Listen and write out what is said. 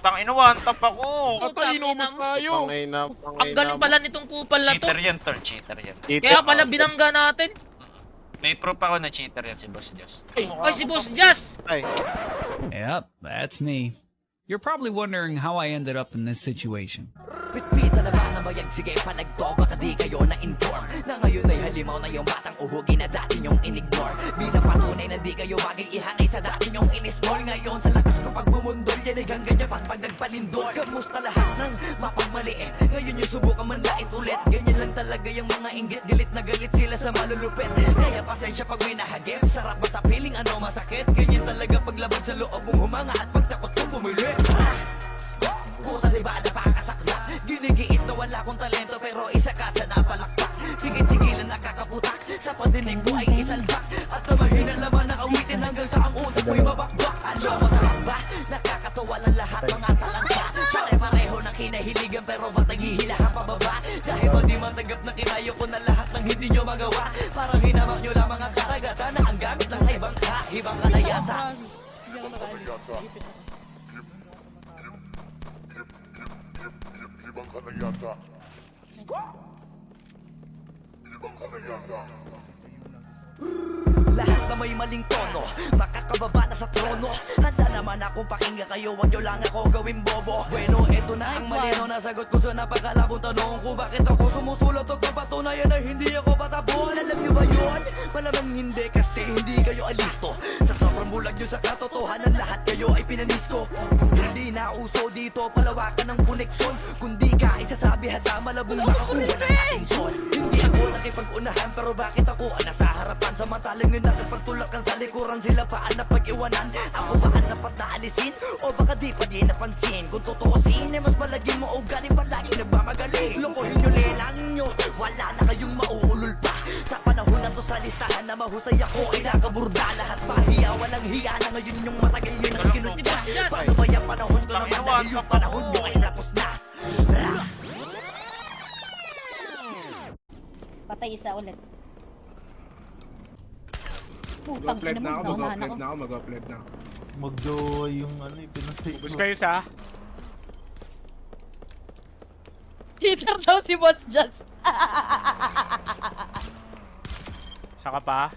Tangina, one tap ako. Patay, inumas tayo. Ang galing pala nitong kupal na to. Cheater yan, tol. Cheater yan. Kaya pala binangga natin. May proof ako na cheater yan si Boss Joss. Ay, si Boss Jazz! Yep, that's me. You're probably wondering how I ended up in this situation. Pitpita na ba na bayag? Sige palagto, baka di kayo na-inform na ngayon ay halimaw na yung batang uhugi na dati nyong in-ignore. Bilang patunay na di kayo bagay ihanay sa dati nyong in-small. Ngayon sa lakas ko pag bumundol, yan ay ganyan pag nagpalindol. Kamusta lahat ng mapagmaliit? Ngayon yung subukan manlait ulit. Ganyan lang talaga yung mga inggit. Galit na galit sila sa malulupit. Kaya pasensya pag may nahagip. Sarap ba sa piling ano masakit? Ganyan talaga paglabad sa loob mong humanga at pagtakot kong bumili. Puta diba napakasakla? Ginigiit na wala kong talento pero isa ka sa napalakpak. Sige-sigilan nakakaputak sa padinig mo ay isalbak. At na mahina laman na awitin hanggang sa ang utak mo'y mabakbak. Ano masarap ba? Nakakatawa lang lahat mga talangka. Pare-pareho na kinahiligan pero ba't naghihilahan pababa? Dahil ba di matanggap na kinayo ko na lahat ng hindi nyo magawa? Parang hinamak nyo lang mga karagatan na ang gamit lang ay bangka. Ibang ka na yata. Ibang ka na yata. Ibang ka na yata. Lahat na may maling tono, makakababa na sa trono. Handa naman akong pakinggan kayo, wag nyo lang ako gawing bobo. Bueno, eto na ang malino na sagot ko sa napakalabong tanong kung bakit ako sumusulot o kapatunayan na hindi ako patabon. Alam nyo ba yun? Malamang hindi kasi hindi kayo alisto. Sa sobrang bulag nyo sa katotohanan, lahat kayo ay pinanis ko. Hindi na uso dito palawakan ng koneksyon, kundi ka isasabi sa malabong makakuha ng atensyon. Hindi ako nakipag-unahan pero bakit ako nasa harapan? Samantalang yun natin pagtulakan sa likuran sila paan na pag-iwanan. Ako ba ang dapat na alisin? O baka di pa di napansin? Kung totoosin ay mas malaging mo o galing palagi nagmamagaling. Lokohin nyo, lelangin nyo, wala na kayong mauulol pa. Sa panahon na to sa listahan na mahusay ako ay nakaburda. Lahat pahiya, walang hiya na ngayon yung matagal yun ang kinutya. Paano ba yung panahon ko naman dahil yung panahon nyo ay tapos na? Patay isa ulit. Putang Mag-upload ina na mo, ako, naunahan ako. mag-upload na ako. Mag-jowa yung ano, pinatay ko. Bus kayo sa? Cheater daw si Boss Jazz. Saka pa?